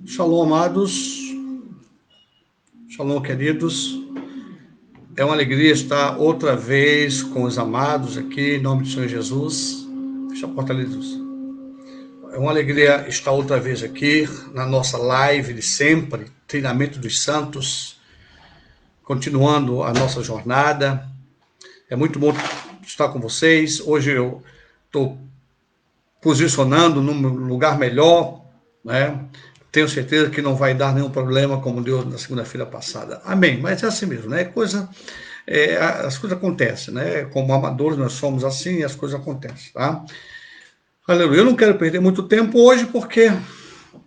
Shalom, amados. Shalom, queridos. É uma alegria estar outra vez com os amados aqui, em nome do Senhor Jesus. Fecha a porta ali, Jesus. É uma alegria estar outra vez aqui na nossa live de sempre, Treinamento dos Santos, continuando a nossa jornada. É muito bom estar com vocês. Hoje eu estou posicionando num lugar melhor, né? Tenho certeza que não vai dar nenhum problema como deu na segunda-feira passada. Amém. Mas é assim mesmo, né? As coisas acontecem, né? Como amadores nós somos assim e as coisas acontecem, tá? Aleluia. Eu não quero perder muito tempo hoje porque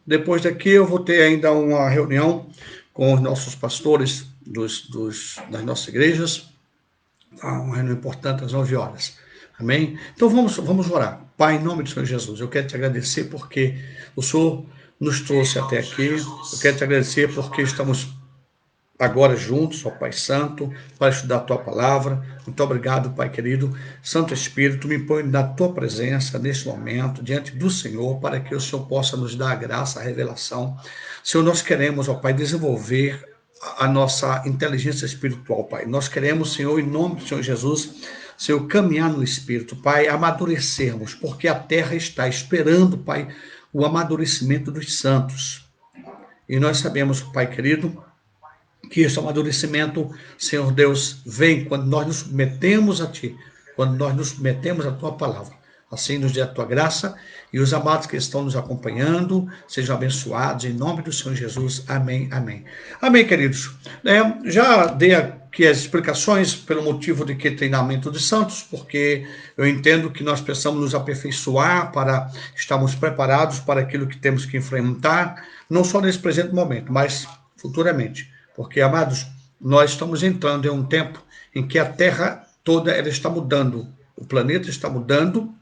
depois daqui eu vou ter ainda uma reunião com os nossos pastores das nossas igrejas, tá? Uma reunião importante às 9 horas. Amém? Então vamos orar. Pai, em nome do Senhor Jesus, eu quero te agradecer porque o Senhor nos trouxe até aqui. Eu quero te agradecer porque estamos agora juntos, ó Pai Santo, para estudar a Tua Palavra. Muito obrigado, Pai querido. Santo Espírito, me põe na Tua presença neste momento, diante do Senhor, para que o Senhor possa nos dar a graça, a revelação. Senhor, nós queremos, ó Pai, desenvolver a nossa inteligência espiritual, Pai. Nós queremos, Senhor, em nome do Senhor Jesus, Senhor, caminhar no Espírito, Pai, amadurecermos, porque a terra está esperando, Pai, o amadurecimento dos santos. E nós sabemos, Pai querido, que esse amadurecimento, Senhor Deus, vem quando nós nos submetemos a Ti, quando nós nos submetemos à Tua palavra. Assim nos dê a Tua graça e os amados que estão nos acompanhando sejam abençoados em nome do Senhor Jesus. Amém, amém. Amém, queridos. Já dei aqui as explicações pelo motivo de que treinamento de santos, porque eu entendo que nós precisamos nos aperfeiçoar para estarmos preparados para aquilo que temos que enfrentar, não só nesse presente momento, mas futuramente. Porque, amados, nós estamos entrando em um tempo em que a Terra toda ela está mudando, o planeta está mudando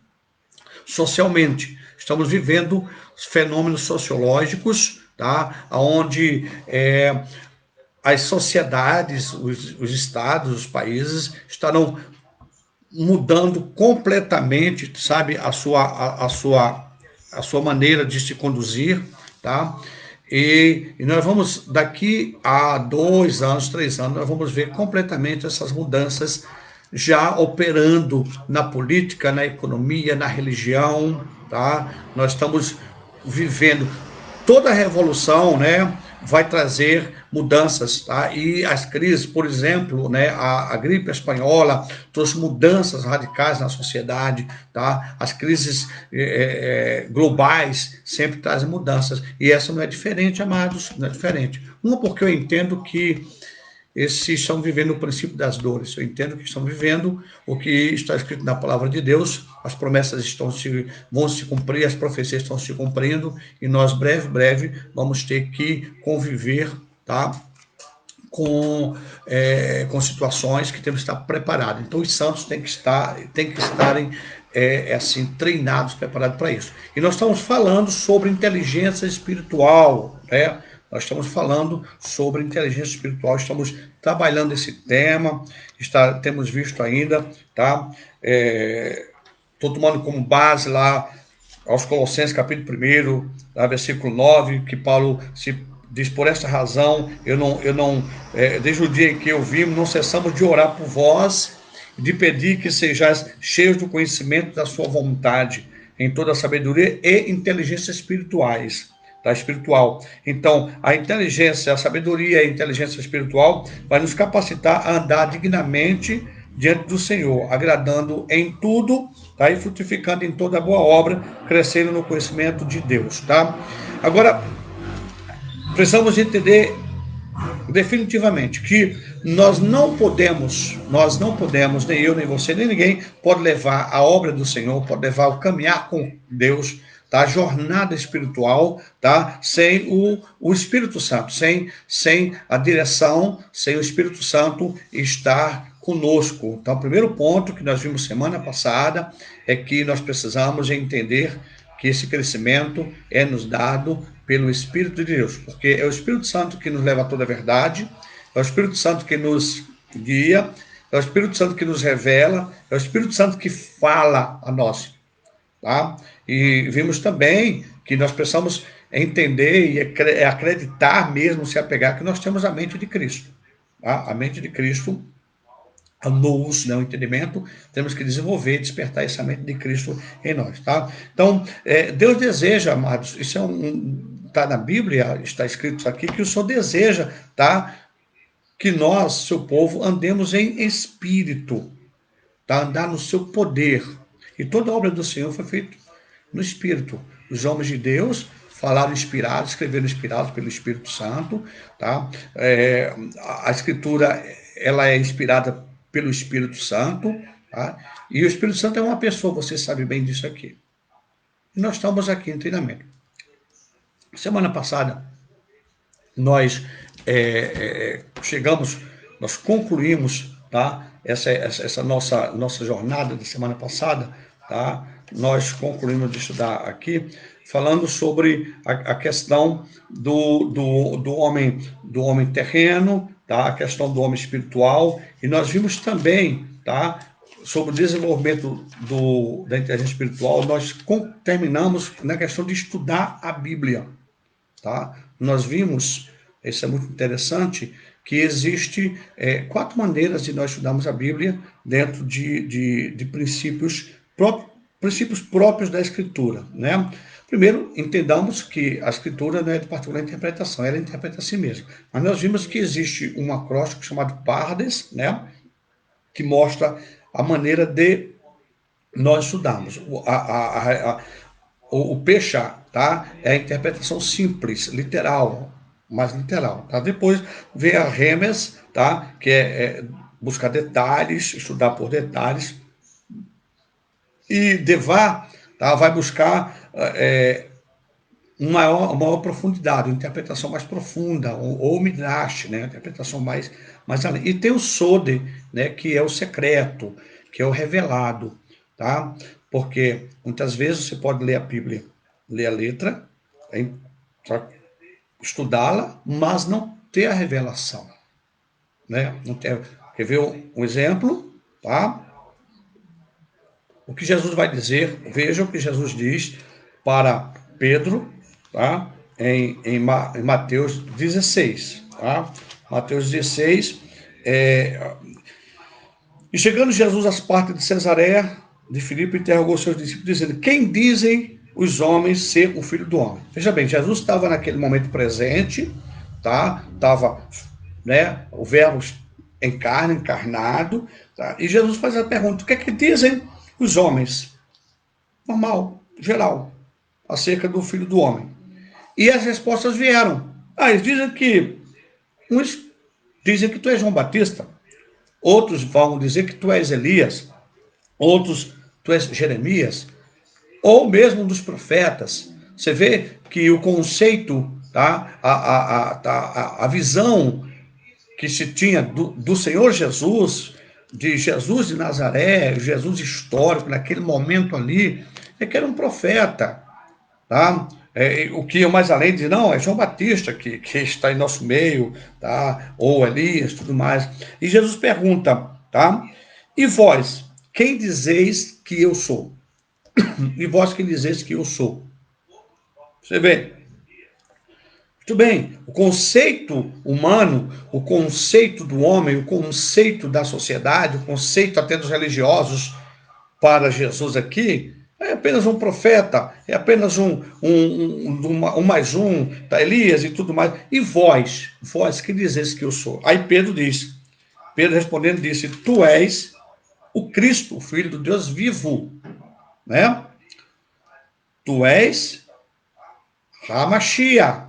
socialmente. Estamos vivendo fenômenos sociológicos, tá? Onde as sociedades, os estados, os países estarão mudando completamente, sabe, a sua maneira de se conduzir, tá? E nós vamos, daqui a 2 anos, 3 anos, nós vamos ver completamente essas mudanças já operando na política, na economia, na religião, tá? Nós estamos vivendo toda a revolução, né, vai trazer mudanças, tá? E as crises, por exemplo, né, a gripe espanhola trouxe mudanças radicais na sociedade, tá? As crises globais sempre trazem mudanças, e essa não é diferente, amados, não é diferente. Uma, porque eu entendo que esses estão vivendo o princípio das dores. Eu entendo que estão vivendo o que está escrito na palavra de Deus, as promessas vão se cumprir, as profecias estão se cumprindo, e nós, breve, vamos ter que conviver, tá? Com situações que temos que estar preparados. Então, os santos têm que estarem assim, treinados, preparados para isso. E nós estamos falando sobre inteligência espiritual, né? Nós estamos falando sobre inteligência espiritual, estamos trabalhando esse tema, temos visto ainda, tá? Estou tomando como base lá aos Colossenses, capítulo 1, lá, versículo 9, que Paulo diz: por esta razão, desde o dia em que eu vimos, não cessamos de orar por vós, de pedir que sejais cheios do conhecimento da sua vontade, em toda a sabedoria e inteligência espirituais. Tá, espiritual. Então, a inteligência, a sabedoria e a inteligência espiritual vai nos capacitar a andar dignamente diante do Senhor, agradando em tudo, tá? E frutificando em toda boa obra, crescendo no conhecimento de Deus, tá? Agora, precisamos entender definitivamente que nós não podemos, nem eu, nem você, nem ninguém pode levar a obra do Senhor, pode levar o caminhar com Deus, tá? A jornada espiritual, tá? Sem o Espírito Santo, sem a direção, sem o Espírito Santo estar conosco. Então, o primeiro ponto que nós vimos semana passada é que nós precisamos entender que esse crescimento é nos dado pelo Espírito de Deus, porque é o Espírito Santo que nos leva a toda a verdade, é o Espírito Santo que nos guia, é o Espírito Santo que nos revela, é o Espírito Santo que fala a nós, tá? E vimos também que nós precisamos entender e acreditar mesmo, se apegar, que nós temos a mente de Cristo. Tá? A mente de Cristo, no uso, né, o entendimento, temos que desenvolver, despertar essa mente de Cristo em nós. Tá? Então, Deus deseja, amados, isso está na Bíblia, está escrito isso aqui, que o Senhor deseja, tá? Que nós, seu povo, andemos em espírito, tá? Andar no seu poder. E toda a obra do Senhor foi feita no Espírito. Os homens de Deus falaram inspirados, escreveram inspirados pelo Espírito Santo, tá? A Escritura, ela é inspirada pelo Espírito Santo, tá? E o Espírito Santo é uma pessoa, você sabe bem disso aqui. E nós estamos aqui em treinamento. Semana passada, nós chegamos, nós concluímos, tá? Essa nossa jornada da semana passada, tá? Nós concluímos de estudar aqui, falando sobre a questão do homem terreno, tá? A questão do homem espiritual, e nós vimos também, tá? Sobre o desenvolvimento da inteligência espiritual, nós terminamos na questão de estudar a Bíblia, tá? Nós vimos, isso é muito interessante, que existe 4 maneiras de nós estudarmos a Bíblia dentro de princípios próprios da Escritura, né? Primeiro, entendamos que a Escritura não é de particular interpretação, ela interpreta a si mesma. Mas nós vimos que existe um acróstico chamado Pardes, né? Que mostra a maneira de nós estudarmos. O Pesha, tá? É a interpretação simples, literal, mais literal, tá? Depois vem a Remes, tá? Que é buscar detalhes, estudar por detalhes. E Devá, tá? Vai buscar uma maior profundidade, uma interpretação mais profunda, ou Midrash, né? Uma interpretação mais além. E tem o Sode, né? Que é o secreto, que é o revelado, tá? Porque muitas vezes você pode ler a Bíblia, ler a letra, estudá-la, mas não ter a revelação, né? Não ter, quer ver um exemplo, tá? O que Jesus vai dizer, veja o que Jesus diz para Pedro, tá? Em Mateus 16, tá? Mateus 16, e chegando Jesus às partes de Cesareia de Filipe, interrogou seus discípulos, dizendo: quem dizem os homens ser o Filho do Homem? Veja bem, Jesus estava naquele momento presente, tá? Estava, né, o verbo em carne, encarnado, tá? E Jesus faz a pergunta: o que é que dizem os homens? Normal, geral, acerca do Filho do Homem. E as respostas vieram. Eles dizem que uns dizem que tu és João Batista, outros vão dizer que tu és Elias, outros tu és Jeremias, ou mesmo dos profetas. Você vê que o conceito, tá? A visão que se tinha do Senhor Jesus, de Jesus de Nazaré, Jesus histórico, naquele momento ali, é que era um profeta, tá? O que eu mais além de não, é João Batista que está em nosso meio, tá? Ou Elias, tudo mais. E Jesus pergunta, tá? E vós, quem dizeis que eu sou? E vós quem dizeis que eu sou? Você vê? Muito bem, o conceito humano, o conceito do homem, o conceito da sociedade, o conceito até dos religiosos para Jesus aqui, é apenas um profeta, é apenas um mais um, tá, Elias e tudo mais. E vós que dizeis que eu sou? Aí Pedro respondendo disse, tu és o Cristo, o Filho do Deus vivo, né? Tu és Hamashia,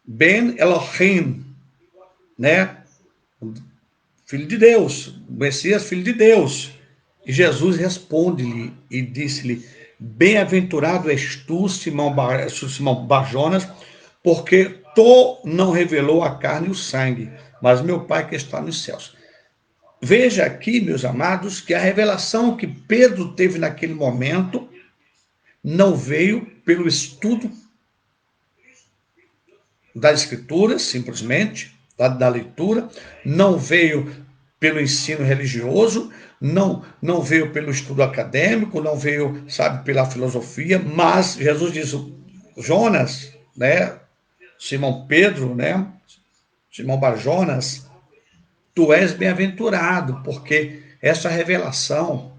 Ben Elohim, né? Filho de Deus, Messias, filho de Deus. E Jesus responde-lhe e disse-lhe, bem-aventurado és tu, Simão Barjonas, porque tu não revelou a carne e o sangue, mas meu Pai que está nos céus. Veja aqui, meus amados, que a revelação que Pedro teve naquele momento não veio pelo estudo das Escrituras, simplesmente, da leitura, não veio pelo ensino religioso, não veio pelo estudo acadêmico, não veio, sabe, pela filosofia, mas Jesus diz, Jonas, né, Simão Pedro, né, Simão Barjonas, tu és bem-aventurado, porque essa revelação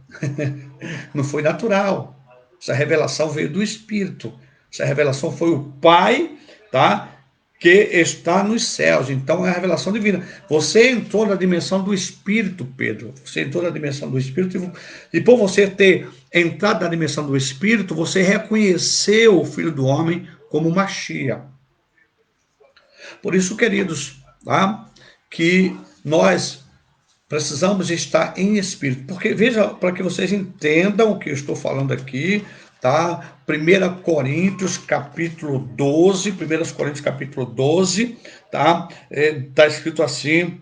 não foi natural. Essa revelação veio do Espírito. Essa revelação foi o Pai, tá? Que está nos céus. Então é a revelação divina. Você entrou na dimensão do Espírito, Pedro. Você entrou na dimensão do Espírito e por você ter entrado na dimensão do Espírito, você reconheceu o Filho do Homem como Machia. Por isso, queridos, tá? Que nós precisamos estar em espírito, porque veja, para que vocês entendam o que eu estou falando aqui, tá? 1 Coríntios capítulo 12, 1 Coríntios capítulo 12, tá? Tá escrito assim,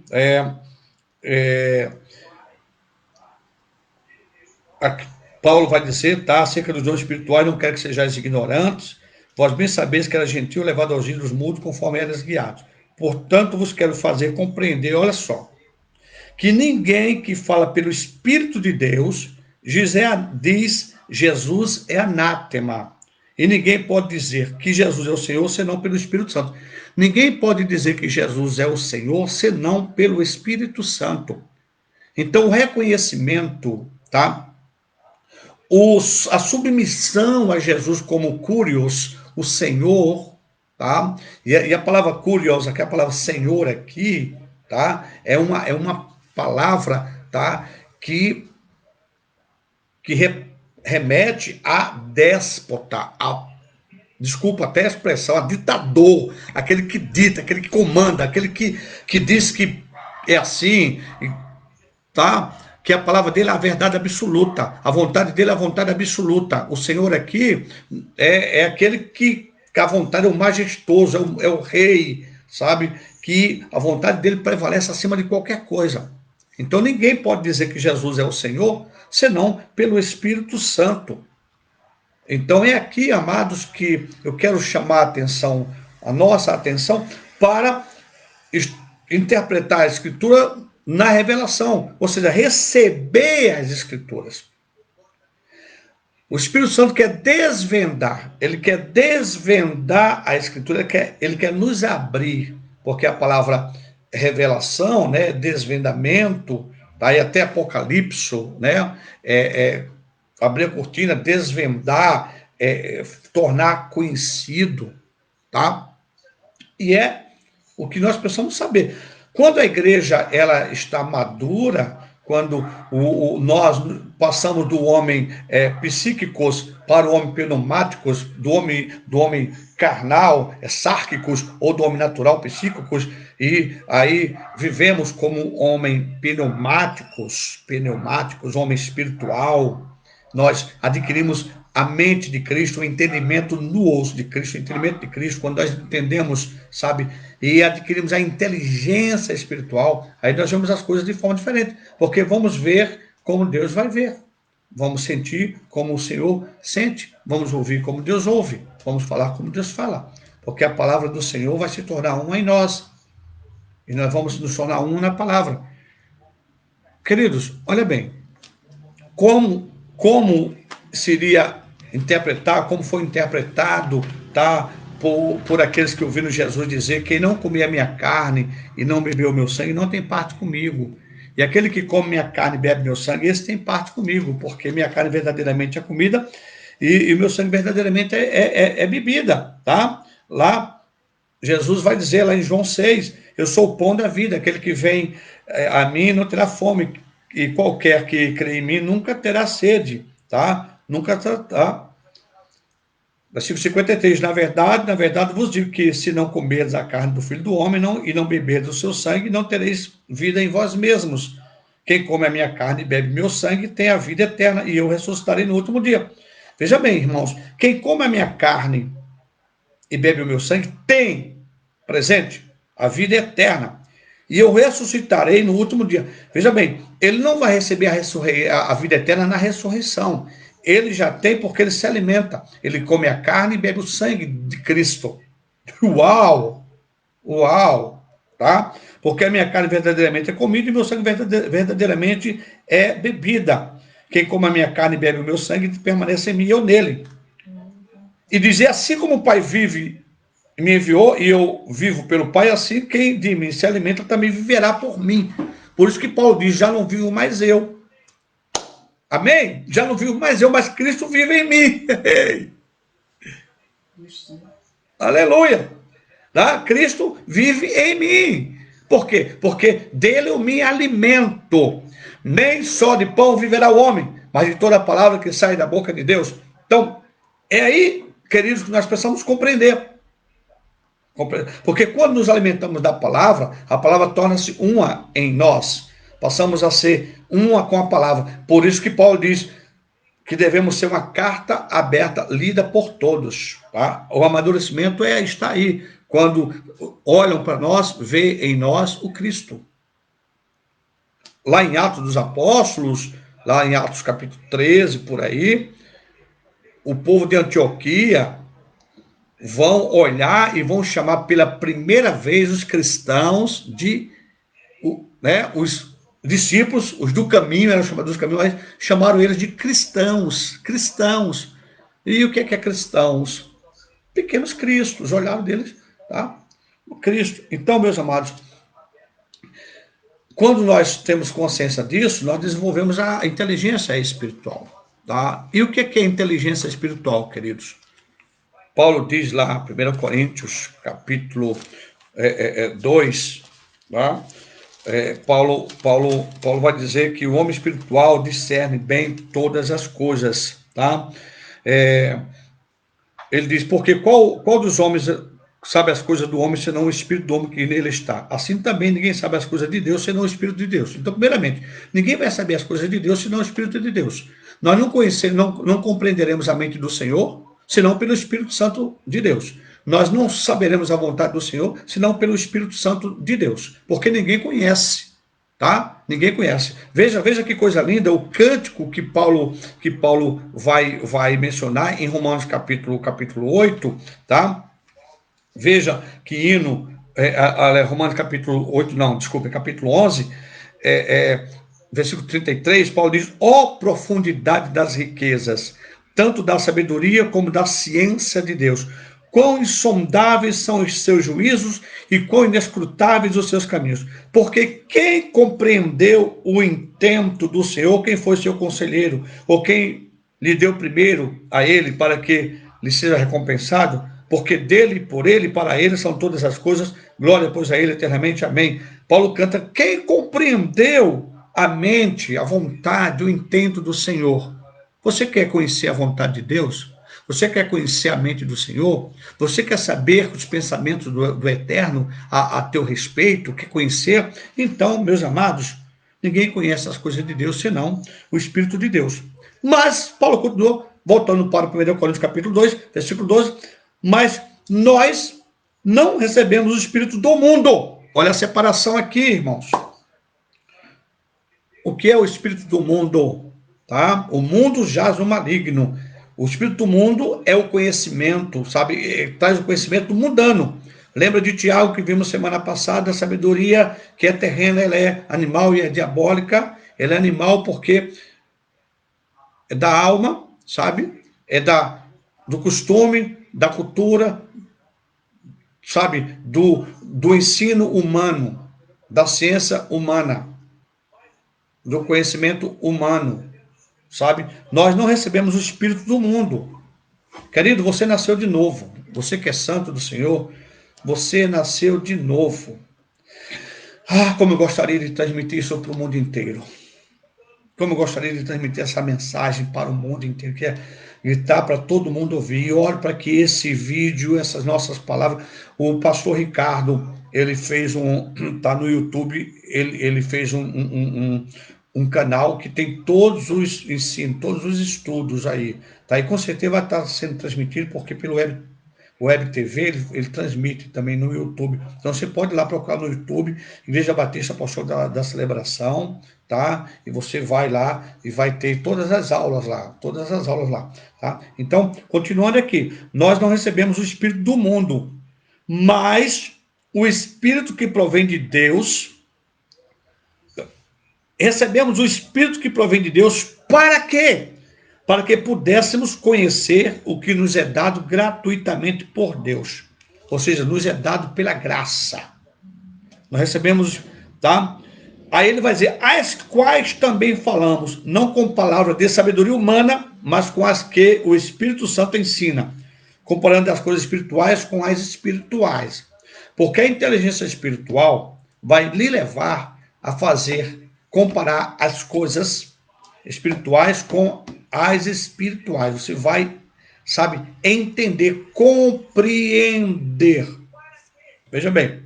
Paulo vai dizer, tá? Acerca dos dons espirituais, não quero que sejais ignorantes, vós bem sabeis que era gentil levado aos ídolos mudos, conforme eras guiados. Portanto, vos quero fazer compreender, olha só, que ninguém que fala pelo Espírito de Deus diz Jesus é anátema. E ninguém pode dizer que Jesus é o Senhor senão pelo Espírito Santo. Ninguém pode dizer que Jesus é o Senhor senão pelo Espírito Santo. Então, o reconhecimento, tá? A submissão a Jesus como Curios, o Senhor, tá? E a palavra Curios, aqui a palavra Senhor aqui, tá? É uma palavra, tá? Que remete a déspota, desculpa até a expressão, a ditador, aquele que dita, aquele que comanda, aquele que diz que é assim, tá? Que a palavra dele é a verdade absoluta, a vontade dele é a vontade absoluta. O Senhor aqui é aquele que a vontade é o majestoso, é o rei, sabe? Que a vontade dele prevalece acima de qualquer coisa. Então ninguém pode dizer que Jesus é o Senhor, senão pelo Espírito Santo. Então é aqui, amados, que eu quero chamar a nossa atenção, para interpretar a Escritura na revelação, ou seja, receber as Escrituras. O Espírito Santo ele quer desvendar a Escritura, ele quer nos abrir, porque a palavra revelação, né, desvendamento, daí até Apocalipse, né, abrir a cortina, desvendar, tornar conhecido, tá? E é o que nós precisamos saber. Quando a igreja ela está madura, quando nós passamos do homem psíquicos para o homem pneumáticos, do homem carnal, sárquicos, ou do homem natural, psíquicos, e aí vivemos como homem pneumáticos, homem espiritual, nós adquirimos a mente de Cristo, o entendimento no osso de Cristo, o entendimento de Cristo, quando nós entendemos, sabe, e adquirimos a inteligência espiritual, aí nós vemos as coisas de forma diferente, porque vamos ver como Deus vai ver, vamos sentir como o Senhor sente, vamos ouvir como Deus ouve, vamos falar como Deus fala, porque a palavra do Senhor vai se tornar uma em nós, e nós vamos nos tornar um na palavra. Queridos, olha bem, como seria interpretar, como foi interpretado, tá? Por aqueles que ouviram Jesus dizer: quem não comer a minha carne e não beber o meu sangue, não tem parte comigo. E aquele que come minha carne e bebe meu sangue, esse tem parte comigo, porque minha carne verdadeiramente é comida e meu sangue verdadeiramente é bebida, tá? Lá, Jesus vai dizer, lá em João 6, eu sou o pão da vida, aquele que vem a mim não terá fome, e qualquer que crê em mim nunca terá sede, tá? Nunca terá. Versículo 53, na verdade vos digo que se não comerdes a carne do Filho do Homem e não beberdes o seu sangue, não tereis vida em vós mesmos. Quem come a minha carne e bebe meu sangue tem a vida eterna, e eu ressuscitarei no último dia. Veja bem, irmãos, quem come a minha carne e bebe o meu sangue tem presente a vida eterna, e eu ressuscitarei no último dia. Veja bem, ele não vai receber a vida eterna na ressurreição. Ele já tem, porque ele se alimenta. Ele come a carne e bebe o sangue de Cristo. Uau! Uau! Tá? porque a minha carne verdadeiramente é comida e meu sangue verdadeiramente é bebida. Quem come a minha carne e bebe o meu sangue permanece em mim e eu nele. E dizer, assim como o Pai vive e me enviou e eu vivo pelo Pai, assim quem de mim se alimenta também viverá por mim. Por isso que Paulo diz, já não vivo mais eu. Amém? Já não vivo mais eu, mas Cristo vive em mim. Aleluia. Tá? Cristo vive em mim. Por quê? Porque dele eu me alimento. Nem só de pão viverá o homem, mas de toda a palavra que sai da boca de Deus. Então, é aí, queridos, que nós precisamos compreender. Porque quando nos alimentamos da palavra, a palavra torna-se uma em nós. Passamos a ser uma com a palavra. Por isso que Paulo diz que devemos ser uma carta aberta, lida por todos. Tá? O amadurecimento está aí. Quando olham para nós, vê em nós o Cristo. Lá em Atos dos Apóstolos, lá em Atos capítulo 13, por aí, o povo de Antioquia vão olhar e vão chamar pela primeira vez os cristãos de, né, os discípulos, os do caminho, eram chamados dos caminhos, mas chamaram eles de cristãos, cristãos. E o que é cristãos? Pequenos cristos, olharam deles, tá? O Cristo. Então, meus amados, quando nós temos consciência disso, nós desenvolvemos a inteligência espiritual, tá? E o que é inteligência espiritual, queridos? Paulo diz lá, 1 Coríntios, capítulo 2, tá? Paulo vai dizer que o homem espiritual discerne bem todas as coisas, tá? Ele diz, porque qual dos homens sabe as coisas do homem, senão o espírito do homem que nele está? Assim também ninguém sabe as coisas de Deus, senão o espírito de Deus. Então, primeiramente, ninguém vai saber as coisas de Deus, senão o espírito de Deus. Nós não compreenderemos a mente do Senhor, senão pelo Espírito Santo de Deus. Nós não saberemos a vontade do Senhor, senão pelo Espírito Santo de Deus, porque ninguém conhece, tá? Ninguém conhece. Veja que coisa linda, o cântico que Paulo vai mencionar em Romanos capítulo 8, tá? Veja que hino, Romanos capítulo 8, não, desculpa, capítulo 11, versículo 33, Paulo diz, ó profundidade das riquezas, tanto da sabedoria como da ciência de Deus. Quão insondáveis são os seus juízos e quão inescrutáveis os seus caminhos. Porque quem compreendeu o intento do Senhor, quem foi seu conselheiro, ou quem lhe deu primeiro a ele para que lhe seja recompensado, porque dele, por ele, para ele são todas as coisas, glória pois a ele eternamente, amém. Paulo canta, quem compreendeu a mente, a vontade, o intento do Senhor. Você quer conhecer a vontade de Deus? Você quer conhecer a mente do Senhor? Você quer saber os pensamentos do Eterno a teu respeito? Quer conhecer? Então, meus amados, ninguém conhece as coisas de Deus senão o Espírito de Deus. Mas, Paulo continuou, voltando para o 1 Coríntios capítulo 2, versículo 12, mas nós não recebemos o Espírito do mundo. Olha a separação aqui, irmãos. O que é o Espírito do mundo? Tá? O mundo jaz no maligno. O espírito do mundo é o conhecimento, sabe? Traz o conhecimento mundano. Lembra de Tiago que vimos semana passada? A sabedoria que é terrena, ela é animal e é diabólica. Ela é animal porque é da alma, sabe? É do costume, da cultura, sabe? Do ensino humano, da ciência humana, do conhecimento humano. Sabe? Nós não recebemos o Espírito do mundo. Querido, você nasceu de novo. Você que é santo do Senhor, você nasceu de novo. Ah, como eu gostaria de transmitir isso para o mundo inteiro. Como eu gostaria de transmitir essa mensagem para o mundo inteiro, que é gritar para todo mundo ouvir. E oro para que esse vídeo, essas nossas palavras, o pastor Ricardo, ele fez tá no YouTube, ele fez um canal que tem todos os ensinos, todos os estudos aí, tá? E com certeza vai estar sendo transmitido, porque pelo Web TV ele transmite também no YouTube. Então você pode ir lá procurar no YouTube, Igreja Batista Apostólica da Celebração, tá? E você vai lá e vai ter todas as aulas lá, tá? Então, continuando aqui, nós não recebemos o Espírito do mundo, mas o Espírito que provém de Deus, recebemos o Espírito que provém de Deus para quê? Para que pudéssemos conhecer o que nos é dado gratuitamente por Deus. Ou seja, nos é dado pela graça. Nós recebemos, tá? Aí ele vai dizer, as quais também falamos, não com palavras de sabedoria humana, mas com as que o Espírito Santo ensina, comparando as coisas espirituais com as espirituais. Porque a inteligência espiritual vai lhe levar a comparar as coisas espirituais com as espirituais. Você vai, sabe, entender, compreender. Veja bem,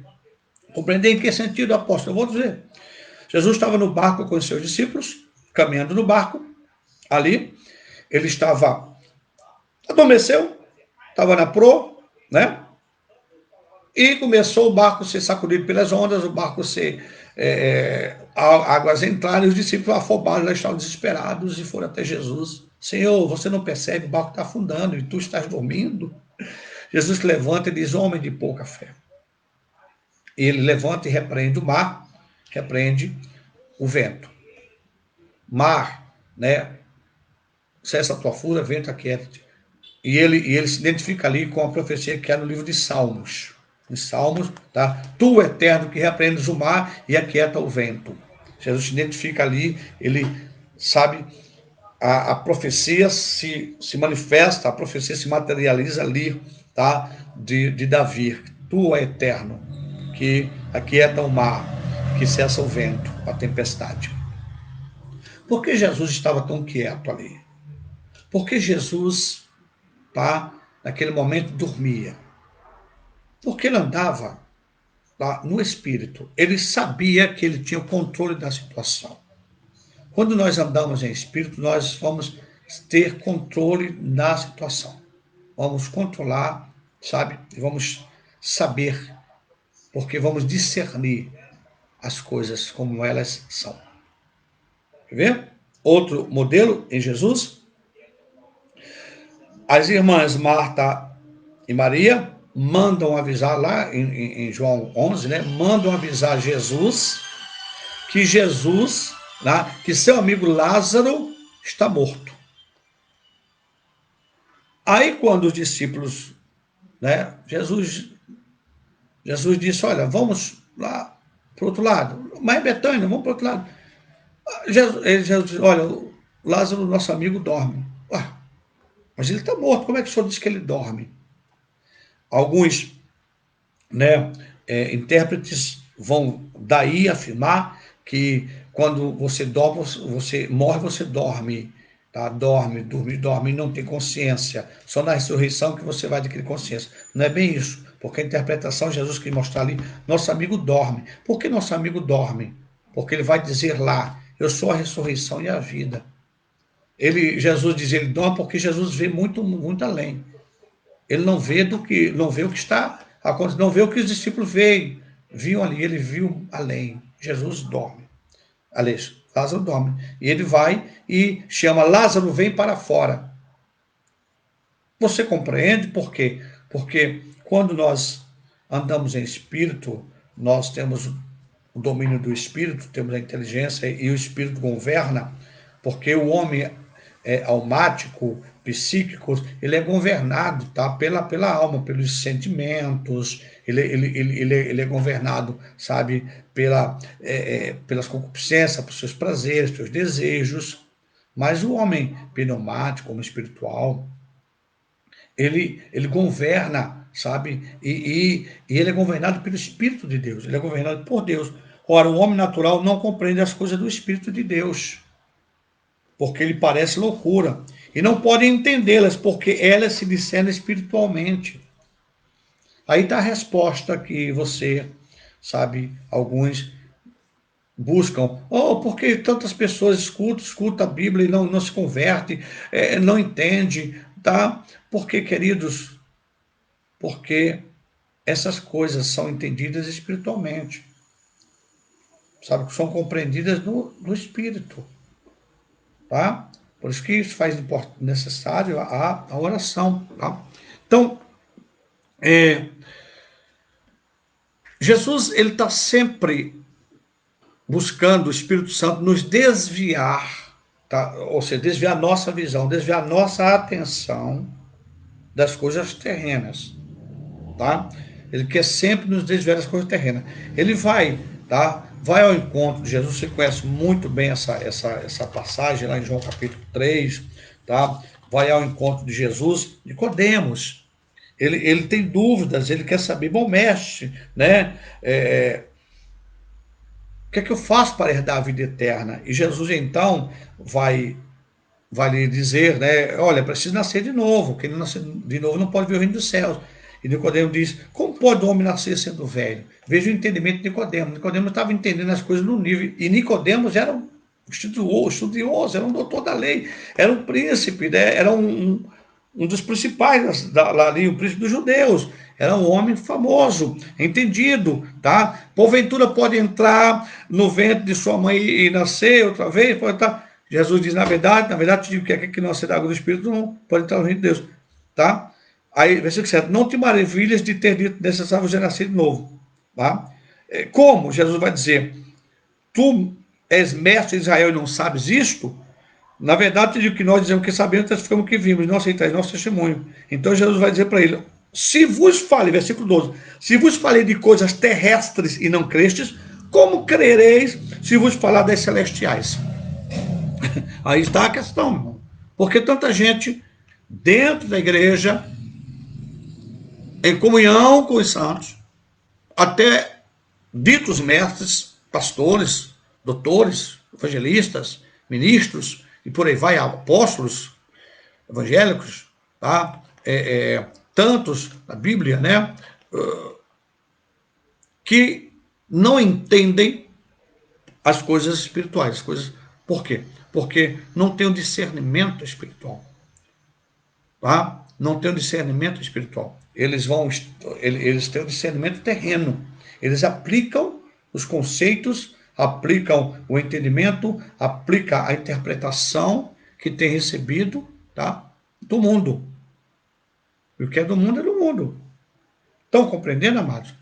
compreender em que sentido, apóstolo? Eu vou dizer. Jesus estava no barco com os seus discípulos, caminhando no barco, ali. Ele adormeceu, estava na proa, né? E começou o barco a ser sacudido pelas ondas, o barco ser águas entrarem, e os discípulos afobados, já estavam desesperados e foram até Jesus. Senhor, você não percebe, o barco está afundando e tu estás dormindo? Jesus levanta e diz, homem de pouca fé. E ele levanta e repreende o mar, repreende o vento. Mar, né? Cessa a tua fúria, vento, aquieta-te. E ele se identifica ali com a profecia que há no livro de Salmos. Em Salmos, tá? Tu, eterno, que repreendes o mar e aquieta o vento. Jesus se identifica ali, ele sabe, a profecia se manifesta, a profecia se materializa ali, tá? De Davi. Tu, eterno, que aquieta o mar, que cessa o vento, a tempestade. Por que Jesus estava tão quieto ali? Porque Jesus, tá, naquele momento, dormia. Porque ele andava lá no Espírito. Ele sabia que ele tinha o controle da situação. Quando nós andamos em Espírito, nós vamos ter controle da situação. Vamos controlar, sabe? E vamos saber, porque vamos discernir as coisas como elas são. Quer ver? Outro modelo em Jesus. As irmãs Marta e Maria mandam avisar lá em João 11, né? Mandam avisar Jesus, que que seu amigo Lázaro está morto. Aí quando os discípulos, né? Jesus disse, olha, vamos lá para o outro lado. Mas Betânia, vamos para o outro lado. Jesus disse, olha, o Lázaro, nosso amigo, dorme. Ué, mas ele está morto, como é que o senhor diz que ele dorme? Alguns, né, intérpretes vão daí afirmar que quando você dorme, você morre, você dorme, tá? Dorme, não tem consciência. Só na ressurreição que você vai adquirir consciência. Não é bem isso, porque a interpretação, Jesus quer mostrar ali, nosso amigo dorme. Por que nosso amigo dorme? Porque ele vai dizer lá, eu sou a ressurreição e a vida. Jesus diz, ele dorme porque Jesus vê muito, muito além. Ele não vê o que está acontecendo, não vê o que os discípulos viam ali, ele viu além. Jesus dorme. Aliás, Lázaro dorme. E ele vai e chama Lázaro, vem para fora. Você compreende por quê? Porque quando nós andamos em espírito, nós temos o domínio do espírito, temos a inteligência e o espírito governa, porque o homem almático, psíquico, ele é governado, tá? pela alma, pelos sentimentos, ele é governado, sabe, pelas concupiscências, pelos seus prazeres, pelos desejos. Mas o homem pneumático, homem espiritual, ele governa, sabe? E ele é governado pelo Espírito de Deus, ele é governado por Deus. Ora, o homem natural não compreende as coisas do Espírito de Deus, porque ele parece loucura. E não pode entendê-las, porque elas se discernem espiritualmente. Aí está a resposta que você, sabe, alguns buscam. Oh, por que tantas pessoas escutam a Bíblia e não se convertem, não entende, tá? Porque, queridos, porque essas coisas são entendidas espiritualmente, sabe? São compreendidas no Espírito, tá? Por isso que isso faz necessário a oração, tá? Então, Jesus, ele está sempre buscando o Espírito Santo nos desviar, tá? Ou seja, desviar a nossa visão, desviar a nossa atenção das coisas terrenas, tá? Ele quer sempre nos desviar das coisas terrenas. Ele vai, tá? Vai ao encontro de Jesus. Você conhece muito bem essa passagem lá em João capítulo 3, tá? Vai ao encontro de Jesus, Nicodemos. Ele tem dúvidas, ele quer saber, bom mestre, né? O que é que eu faço para herdar a vida eterna? E Jesus então vai lhe dizer, né? Olha, precisa nascer de novo. Quem não nascer de novo não pode ver o reino dos céus. E Nicodemo diz: como pode o homem nascer sendo velho? Veja o entendimento de Nicodemo. Nicodemo estava entendendo as coisas no nível. E Nicodemos era um estudioso, era um doutor da lei, era um príncipe, né? Era um dos principais ali, o príncipe dos judeus. Era um homem famoso, entendido, tá? Porventura pode entrar no ventre de sua mãe e nascer outra vez, pode estar. Jesus diz, na verdade, te digo que aquele que nascer da água do Espírito não pode entrar no reino de Deus, tá? Aí, versículo 7, não te maravilhas de ter dito necessário você nascer de novo, tá? Como? Jesus vai dizer, tu és mestre de Israel e não sabes isto? Na verdade, te digo que nós dizemos que sabemos, testificamos que vimos, não aceitais nosso testemunho. Então Jesus vai dizer para ele, se vos falei, versículo 12, se vos falei de coisas terrestres e não crestes, como crereis se vos falar das celestiais? Aí está a questão, irmão. Porque tanta gente dentro da igreja, em comunhão com os santos, até ditos mestres, pastores, doutores, evangelistas, ministros, e por aí vai, apóstolos evangélicos, tá? Tantos na Bíblia, né? Que não entendem as coisas espirituais. As coisas... Por quê? Porque não tem o discernimento espiritual. Tá? Não tem o discernimento espiritual. Eles têm o discernimento terreno. Eles aplicam os conceitos, aplicam o entendimento, aplicam a interpretação que tem recebido, tá? Do mundo. E o que é do mundo é do mundo. Estão compreendendo, amados?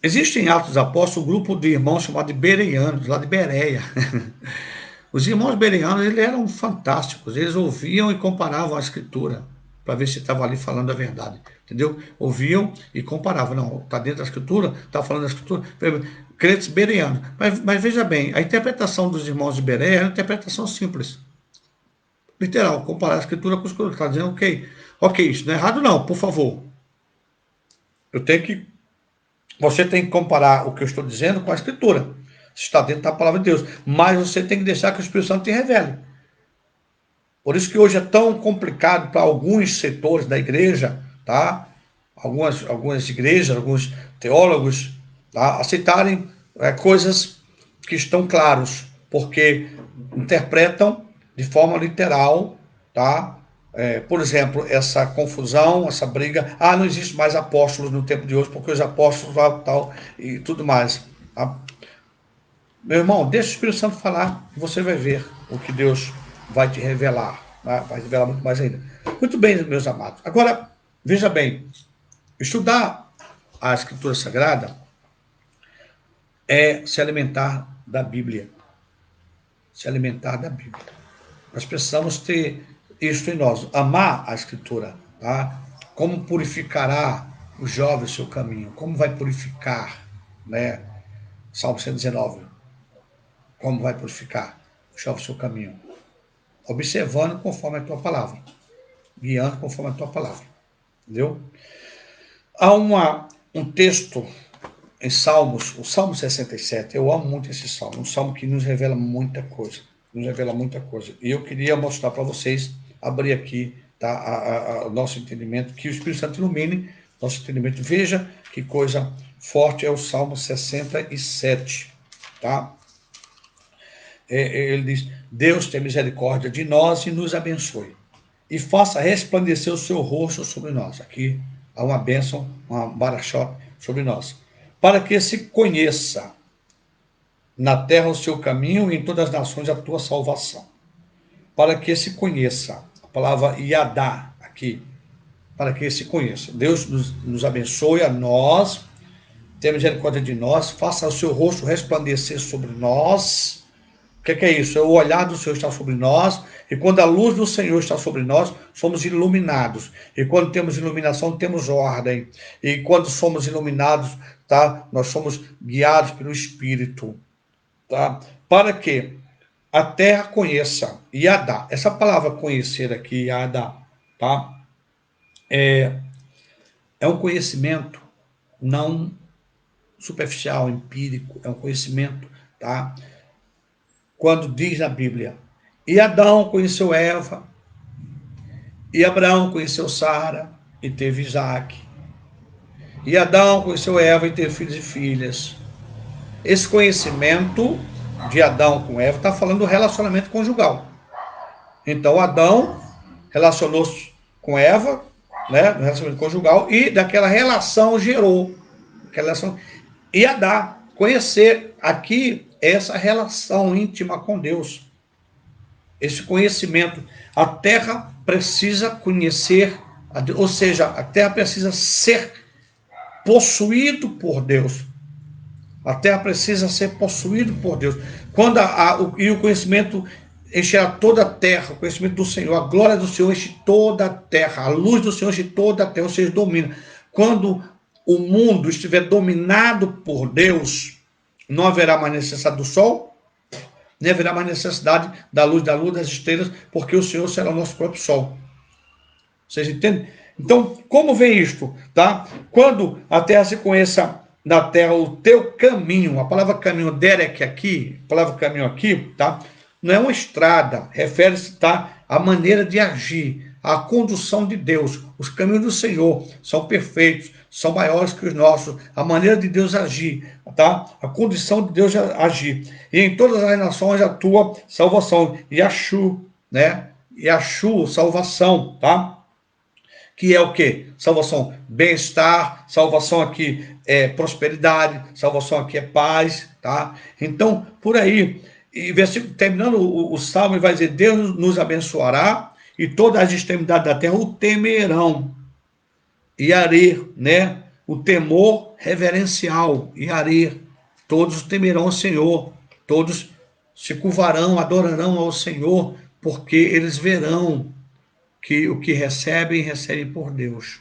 Existe em Atos dos Apóstolos um grupo de irmãos chamado de Bereanos, lá de Bereia. Os irmãos bereanos, eles eram fantásticos, eles ouviam e comparavam a escritura, para ver se estava ali falando a verdade, entendeu? Ouviam e comparavam, não, está dentro da escritura, está falando da escritura, crentes bereanos. Mas veja bem, a interpretação dos irmãos de Bereia é uma interpretação simples, literal, comparar a escritura com a escritura, está dizendo, ok, isso não é errado não, por favor. Você tem que comparar o que eu estou dizendo com a escritura, está dentro da palavra de Deus, mas você tem que deixar que o Espírito Santo te revele. Por isso que hoje é tão complicado para alguns setores da igreja, tá? Algumas igrejas, alguns teólogos, tá? Aceitarem coisas que estão claros, porque interpretam de forma literal, tá? Por exemplo, essa confusão, essa briga, não existe mais apóstolos no tempo de hoje, porque os apóstolos tal e tudo mais. Tá? Meu irmão, deixa o Espírito Santo falar, e você vai ver o que Deus vai te revelar. Vai revelar muito mais ainda. Muito bem, meus amados. Agora, veja bem, estudar a Escritura Sagrada é se alimentar da Bíblia. Se alimentar da Bíblia. Nós precisamos ter isso em nós, amar a Escritura. Tá? Como purificará o jovem o seu caminho? Como vai purificar? Né? Salmo 119. Como vai purificar o jovem o seu caminho? Observando conforme a tua palavra, guiando conforme a tua palavra, entendeu? Há um texto em Salmos, o Salmo 67, eu amo muito esse salmo, um salmo que nos revela muita coisa, e eu queria mostrar para vocês, abrir aqui, tá, o nosso entendimento, que o Espírito Santo ilumine nosso entendimento. Veja que coisa forte é o Salmo 67, tá? Ele diz, Deus tem misericórdia de nós e nos abençoe, e faça resplandecer o seu rosto sobre nós. Aqui há uma bênção, uma barachó sobre nós, para que se conheça na terra o seu caminho e em todas as nações a tua salvação. Para que se conheça, a palavra Yadá aqui, para que se conheça. Deus nos abençoe a nós, tenha misericórdia de nós, faça o seu rosto resplandecer sobre nós. O que é isso? É o olhar do Senhor estar sobre nós, e quando a luz do Senhor está sobre nós, somos iluminados. E quando temos iluminação, temos ordem. E quando somos iluminados, tá? Nós somos guiados pelo Espírito, tá? Para que a terra conheça, Yadá. Essa palavra conhecer aqui, Yadá, tá? É um conhecimento não superficial, empírico, é um conhecimento, tá? Quando diz na Bíblia, e Adão conheceu Eva, e Abraão conheceu Sara, e teve Isaac. E Adão conheceu Eva e teve filhos e filhas. Esse conhecimento de Adão com Eva está falando do relacionamento conjugal. Então, Adão relacionou-se com Eva, né, no relacionamento conjugal, e daquela relação gerou. Aquela relação, e Adá, conhecer aqui essa relação íntima com Deus. Esse conhecimento. A terra precisa conhecer, ou seja, a terra precisa ser possuído por Deus. A terra precisa ser possuído por Deus. Quando e o conhecimento encherá toda a terra, o conhecimento do Senhor, a glória do Senhor enche toda a terra, a luz do Senhor enche toda a terra, ou seja, domina. Quando o mundo estiver dominado por Deus, não haverá mais necessidade do sol, nem haverá mais necessidade da luz, das estrelas, porque o Senhor será o nosso próprio sol. Vocês entendem? Então, como vem isto? Tá? Quando a terra se conheça na terra o teu caminho, a palavra caminho, derek aqui, a palavra caminho aqui, tá? Não é uma estrada, refere-se, tá, à maneira de agir, à condução de Deus. Os caminhos do Senhor são perfeitos, são maiores que os nossos, a maneira de Deus agir, tá? A condição de Deus agir. E em todas as nações a tua salvação, Yashu, né? Yashu, salvação, tá? Que é o quê? Salvação, bem-estar, salvação aqui é prosperidade, salvação aqui é paz, tá? Então, por aí, e versículo, terminando o salmo, ele vai dizer, Deus nos abençoará e todas as extremidades da terra o temerão. Iarê, né? O temor reverencial, Iarê. Todos temerão o Senhor, todos se curvarão, adorarão ao Senhor, porque eles verão que o que recebem, recebem por Deus.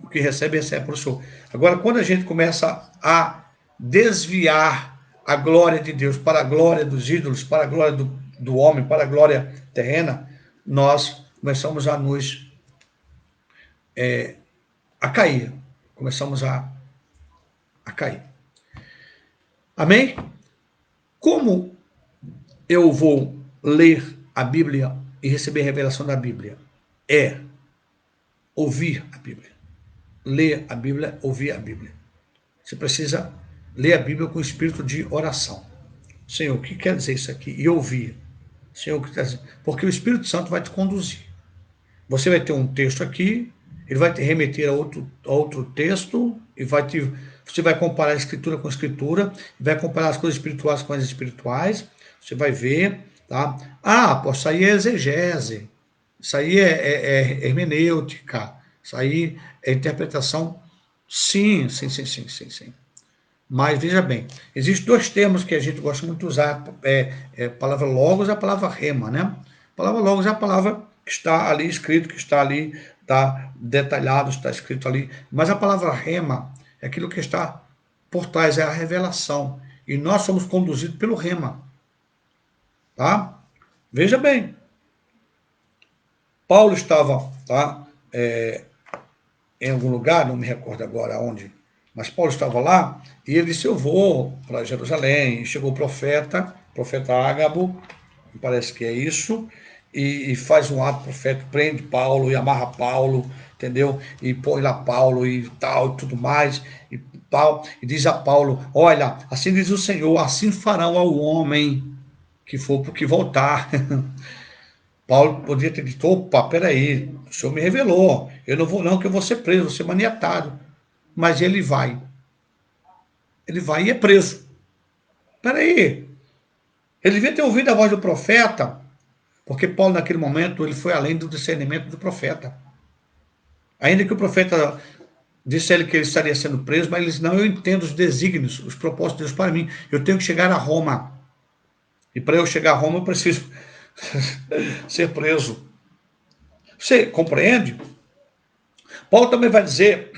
O que recebe, recebe por Senhor. Agora, quando a gente começa a desviar a glória de Deus para a glória dos ídolos, para a glória do homem, para a glória terrena, nós começamos a nos a cair. Começamos a cair. Amém? Como eu vou ler a Bíblia e receber a revelação da Bíblia? É ouvir a Bíblia. Ler a Bíblia, ouvir a Bíblia. Você precisa ler a Bíblia com espírito de oração. Senhor, o que quer dizer isso aqui? E ouvir. Senhor, o que quer dizer? Porque o Espírito Santo vai te conduzir. Você vai ter um texto aqui, ele vai te remeter a outro texto, e você vai comparar a Escritura com a Escritura, vai comparar as coisas espirituais com as espirituais, você vai ver, tá? Isso aí é exegese, isso aí é hermenêutica, isso aí é interpretação. Sim. Mas veja bem, existem dois termos que a gente gosta muito de usar, a palavra logos e a palavra rema, né? A palavra logos é a palavra que está ali escrito, que está ali, está detalhado, está escrito ali, mas a palavra rema é aquilo que está por trás, é a revelação, e nós somos conduzidos pelo rema, tá? Veja bem, Paulo estava, tá, em algum lugar, não me recordo agora onde, mas Paulo estava lá, e ele disse, eu vou para Jerusalém, e chegou o profeta Ágabo, parece que é isso, e faz um ato profético, prende Paulo e amarra Paulo, entendeu? E põe lá Paulo e tal, e tudo mais, e diz a Paulo, olha, assim diz o Senhor, assim farão ao homem que for porque voltar. Paulo podia ter dito, opa, peraí, o Senhor me revelou, eu não vou não, que eu vou ser preso, vou ser maniatado. Mas ele vai e é preso. Peraí, ele devia ter ouvido a voz do profeta, porque Paulo naquele momento ele foi além do discernimento do profeta. Ainda que o profeta disse a ele que ele estaria sendo preso, mas ele disse, não, eu entendo os desígnios, os propósitos de Deus para mim. Eu tenho que chegar a Roma. E para eu chegar a Roma, eu preciso ser preso. Você compreende? Paulo também vai dizer,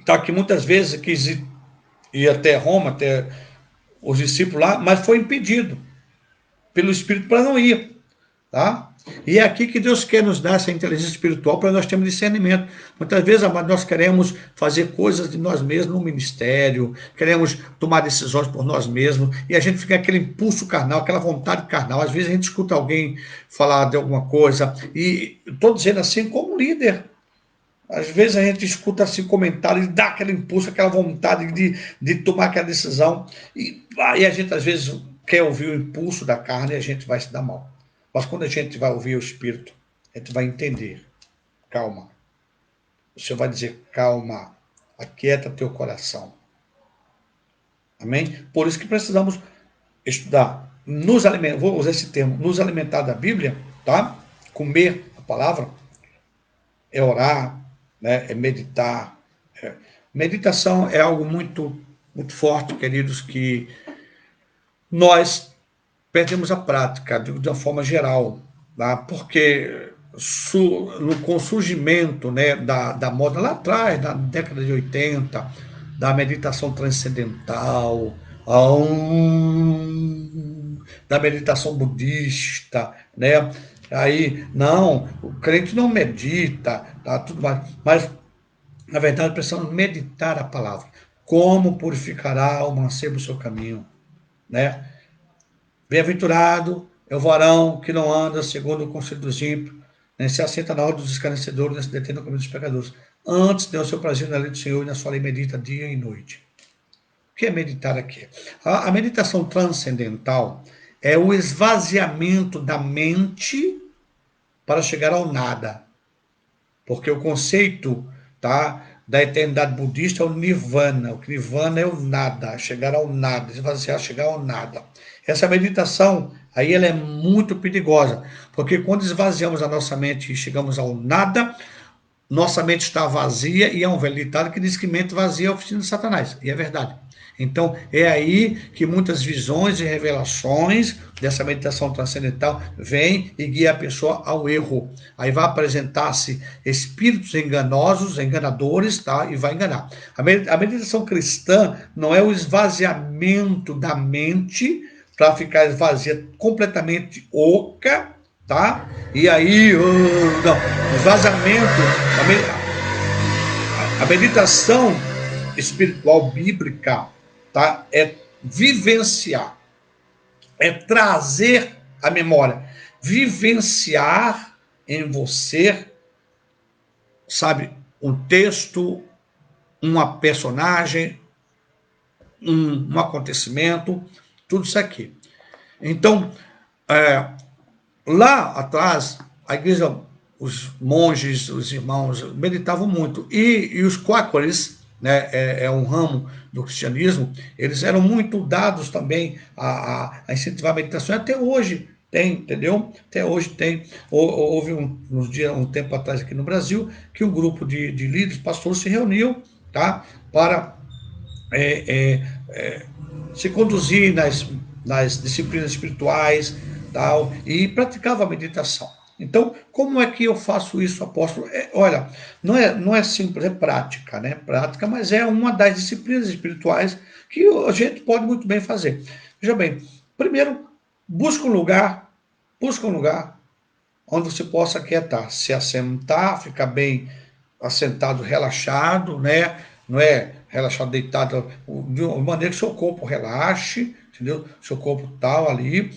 tá, que muitas vezes quis ir até Roma, até os discípulos lá, mas foi impedido pelo Espírito para não ir. Tá? E é aqui que Deus quer nos dar essa inteligência espiritual para nós termos discernimento. Muitas vezes, amados, nós queremos fazer coisas de nós mesmos no ministério, queremos tomar decisões por nós mesmos, e a gente fica aquele impulso carnal, aquela vontade carnal. Às vezes a gente escuta alguém falar de alguma coisa, e estou dizendo assim como líder. Às vezes a gente escuta assim comentários e dá aquele impulso, aquela vontade de tomar aquela decisão, e a gente às vezes quer ouvir o impulso da carne e a gente vai se dar mal. Mas quando a gente vai ouvir o Espírito, a gente vai entender. Calma. O Senhor vai dizer, calma, aquieta teu coração. Amém? Por isso que precisamos estudar, nos alimentar, vou usar esse termo, nos alimentar da Bíblia, tá? Comer a palavra, é orar, né? É meditar. Meditação é algo muito, muito forte, queridos, que nós perdemos a prática de uma forma geral, tá? Porque com o surgimento, né, da moda lá atrás, na década de 80, da meditação transcendental, da meditação budista, né? Aí, não, o crente não medita, tá, tudo mais, mas na verdade precisamos meditar a palavra. Como purificará o mancebo o seu caminho, né? Bem-aventurado é o varão que não anda segundo o conselho dos ímpios, nem se assenta na hora dos escarnecedores, nem se detém no caminho dos pecadores. Antes dê o seu prazer na lei do Senhor e na sua lei medita dia e noite. O que é meditar aqui? A meditação transcendental é o esvaziamento da mente para chegar ao nada. Porque o conceito, tá, da eternidade budista é o nirvana. O nirvana é o nada, chegar ao nada, esvaziar, chegar ao nada. Essa meditação, aí ela é muito perigosa, porque quando esvaziamos a nossa mente e chegamos ao nada, nossa mente está vazia, e é um velho ditado que diz que mente vazia é a oficina de Satanás, e é verdade. Então, é aí que muitas visões e revelações dessa meditação transcendental vêm e guia a pessoa ao erro. Aí vai apresentar-se espíritos enganosos, enganadores, tá? E vai enganar. A meditação cristã não é o esvaziamento da mente para ficar vazia, completamente oca, tá? E aí, não, esvaziamento, a meditação espiritual bíblica, tá? É vivenciar, é trazer a memória, vivenciar em você, sabe, um texto, uma personagem, um acontecimento, tudo isso aqui. Então, lá atrás, a igreja, os monges, os irmãos meditavam muito. E os quáqueres, né, é um ramo do cristianismo, eles eram muito dados também a incentivar a meditação. Até hoje tem, entendeu? Até hoje tem. Houve um tempo atrás aqui no Brasil que um grupo de líderes, pastores, se reuniu, tá, para se conduzir nas disciplinas espirituais, tal, e praticava a meditação. Então, como é que eu faço isso, apóstolo? Olha, não é simples, é prática, né? Prática, mas é uma das disciplinas espirituais que a gente pode muito bem fazer. Veja bem, primeiro, busca um lugar onde você possa aquietar, se assentar, ficar bem assentado, relaxado, né? Não é relaxado, deitado, de uma maneira que seu corpo relaxe, entendeu? Seu corpo tal ali.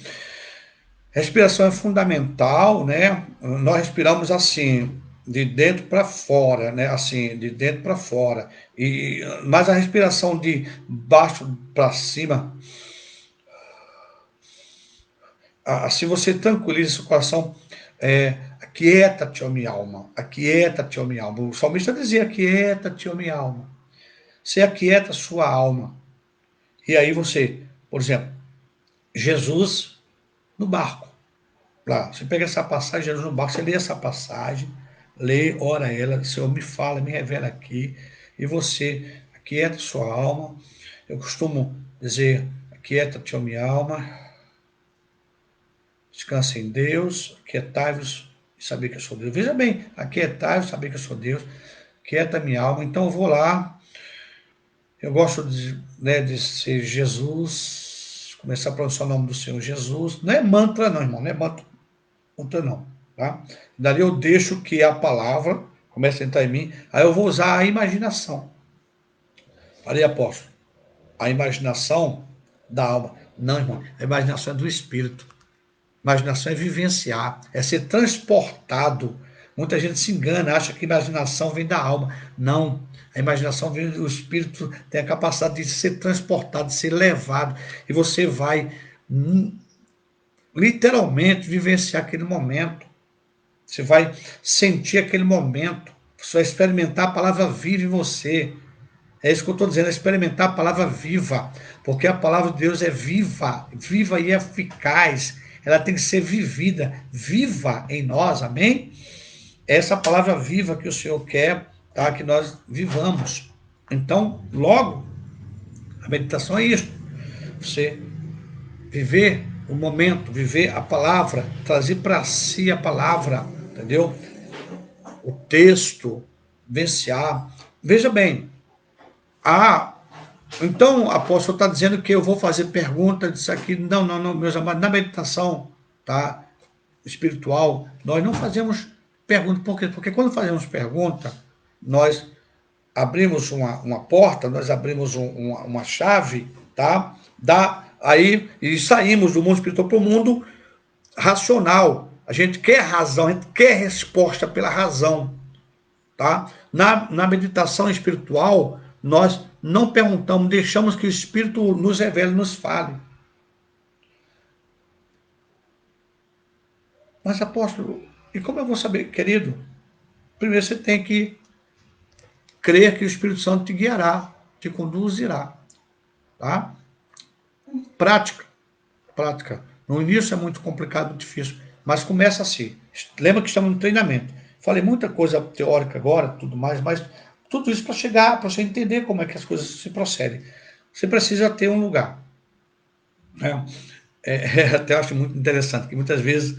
Respiração é fundamental, né? Nós respiramos assim, de dentro para fora, né? Assim, de dentro para fora. Mas a respiração de baixo para cima, assim você tranquiliza seu coração. Aquieta-te, ó minha alma, aquieta-te, ó minha alma. O salmista dizia: aquieta-te, ó minha alma. Você aquieta a sua alma. E aí você, por exemplo, Jesus no barco. Lá, você pega essa passagem, Jesus no barco, você lê essa passagem, lê, ora ela, Senhor, me fala, me revela aqui, e você aquieta sua alma. Eu costumo dizer, aquieta-te, ó minha alma, descansa em Deus, aquietai-vos e saber que eu sou Deus. Veja bem, aquietai-vos, saber que eu sou Deus, quieta minha alma. Então eu vou lá, eu gosto de, né, de ser Jesus, começar a pronunciar o nome do Senhor Jesus. Não é mantra não, irmão, não é mantra não, tá? Dali eu deixo que a palavra comece a entrar em mim, aí eu vou usar a imaginação. Falei, apóstolo, a imaginação da alma. Não, irmão, a imaginação é do espírito. Imaginação é vivenciar, é ser transportado. Muita gente se engana, acha que imaginação vem da alma. Não, a imaginação vem do espírito, tem a capacidade de ser transportado, de ser levado. E você vai literalmente vivenciar aquele momento. Você vai sentir aquele momento. Você vai experimentar a palavra viva em você. É isso que eu estou dizendo, é experimentar a palavra viva, porque a palavra de Deus é viva, viva e eficaz, ela tem que ser vivida, viva em nós, amém? Essa palavra viva que o Senhor quer, tá? Que nós vivamos. Então, logo, a meditação é isso, você viver o momento, viver a palavra, trazer para si a palavra, entendeu? O texto, vivenciar. Veja bem, a então, apóstolo está dizendo que eu vou fazer pergunta disso aqui. Não, não, não, meus amados, na meditação, tá, espiritual, nós não fazemos pergunta. Por quê? Porque quando fazemos pergunta, nós abrimos uma porta, nós abrimos uma chave, tá? Aí e saímos do mundo espiritual para o mundo racional. A gente quer razão, a gente quer resposta pela razão. Tá? Na meditação espiritual, nós não perguntamos, deixamos que o Espírito nos revele, nos fale. Mas, apóstolo, e como eu vou saber, querido? Primeiro você tem que crer que o Espírito Santo te guiará, te conduzirá. Tá? Prática, prática. No início é muito complicado, muito difícil, mas começa assim. Lembra que estamos no treinamento. Falei muita coisa teórica agora, tudo mais, mas tudo isso para chegar, para você entender como é que as coisas se procedem. Você precisa ter um lugar. Né? Até acho muito interessante, que muitas vezes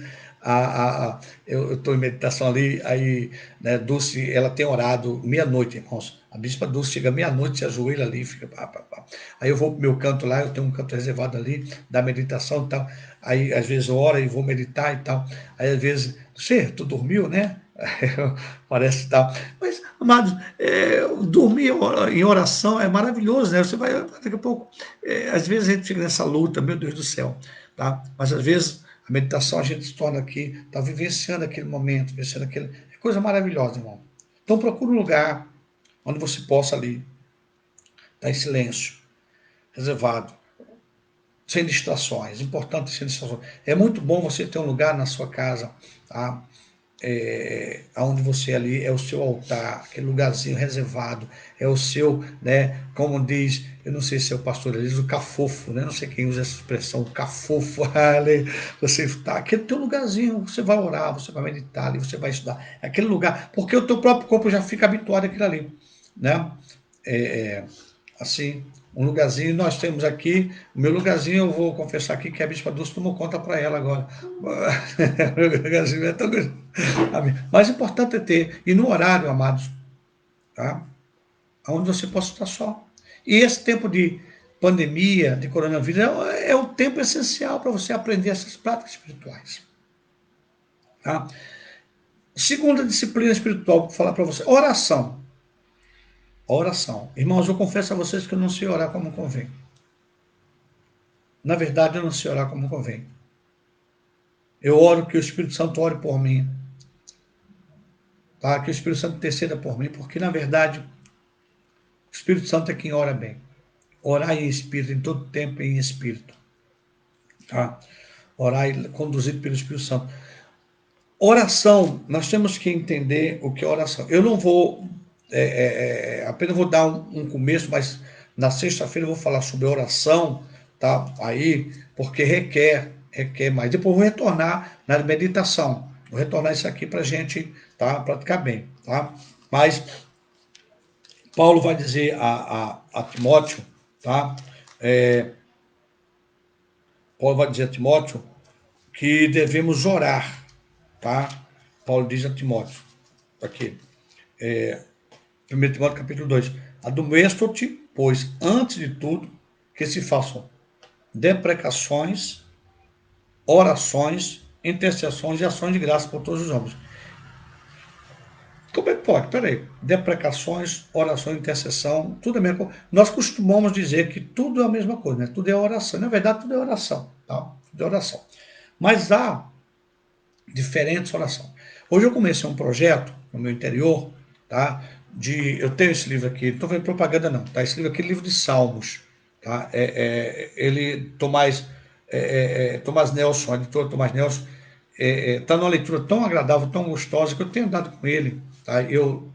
eu estou em meditação ali, aí, né, Dulce, ela tem orado meia-noite, irmãos. A bispa Dulce chega meia-noite, se ajoelha ali, fica pá, pá, pá. Aí eu vou pro meu canto lá, eu tenho um canto reservado ali, da meditação e tal. Aí, às vezes, eu oro e vou meditar e tal. Aí, às vezes, você, tu dormiu, né? Parece tal. Mas, amados, dormir em oração é maravilhoso, né? Você vai, daqui a pouco, às vezes a gente fica nessa luta, meu Deus do céu, tá? Mas às vezes a meditação a gente se torna aqui, está vivenciando aquele momento, vivenciando aquele. É coisa maravilhosa, irmão. Então procure um lugar onde você possa ali estar em silêncio, reservado, sem distrações. Importante sem distrações. É muito bom você ter um lugar na sua casa, tá? Onde você ali é o seu altar, aquele lugarzinho reservado, é o seu, né, como diz, eu não sei se é o pastor, ele diz o cafofo, né, não sei quem usa essa expressão, o cafofo, você está, aquele teu lugarzinho, você vai orar, você vai meditar ali, você vai estudar, é aquele lugar, porque o teu próprio corpo já fica habituado àquilo ali, né, assim, um lugarzinho, nós temos aqui, o meu lugarzinho, eu vou confessar aqui que a Bispa Dulce tomou conta para ela agora. O meu lugarzinho é tão grande. Mas o importante é ter, e no horário, amados, tá? Onde você possa estar só. E esse tempo de pandemia, de coronavírus, é o tempo essencial para você aprender essas práticas espirituais. Tá? Segunda disciplina espiritual, vou falar para você, oração. Oração. Irmãos, eu confesso a vocês que eu não sei orar como convém. Na verdade, eu não sei orar como convém. Eu oro que o Espírito Santo ore por mim. Tá? Que o Espírito Santo interceda por mim, porque, na verdade, o Espírito Santo é quem ora bem. Orar em espírito, em todo tempo em espírito. Tá? Orar conduzido pelo Espírito Santo. Oração, nós temos que entender o que é oração. Eu não vou, apenas vou dar um começo, mas na sexta-feira eu vou falar sobre oração, tá? Aí, porque requer mais. Depois eu vou retornar na meditação. Vou retornar isso aqui para a gente tá? Praticar bem, tá? Mas Paulo vai dizer a Timóteo, tá? Paulo vai dizer a Timóteo que devemos orar, tá? Paulo diz a Timóteo, aqui, 1 Timóteo capítulo 2, admoesto-te, pois, antes de tudo, que se façam deprecações, orações, intercessões e ações de graça por todos os homens. Como é que pode? Peraí. Deprecações, oração, intercessão, tudo é a mesma coisa. Nós costumamos dizer que tudo é a mesma coisa, né? Tudo é oração. Na verdade, tudo é oração, tá? Tudo é oração. Mas há diferentes orações. Hoje eu comecei um projeto no meu interior, tá? Eu tenho esse livro aqui, não estou vendo propaganda não, tá? Esse livro aqui é livro de Salmos, tá? Tomás Nelson, editor Tomás Nelson, está numa leitura tão agradável, tão gostosa, que eu tenho andado com ele, tá?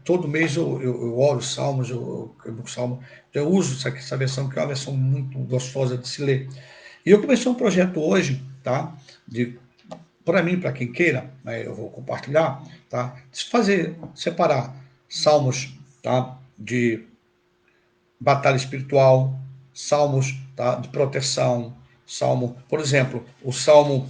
Todo mês eu oro Salmos, eu uso essa versão, que é uma versão muito gostosa de se ler. E eu comecei um projeto hoje, tá? Para mim, para quem queira, né, eu vou compartilhar, tá? Separar salmos, tá? De batalha espiritual, salmos, tá? De proteção, salmo, por exemplo, o salmo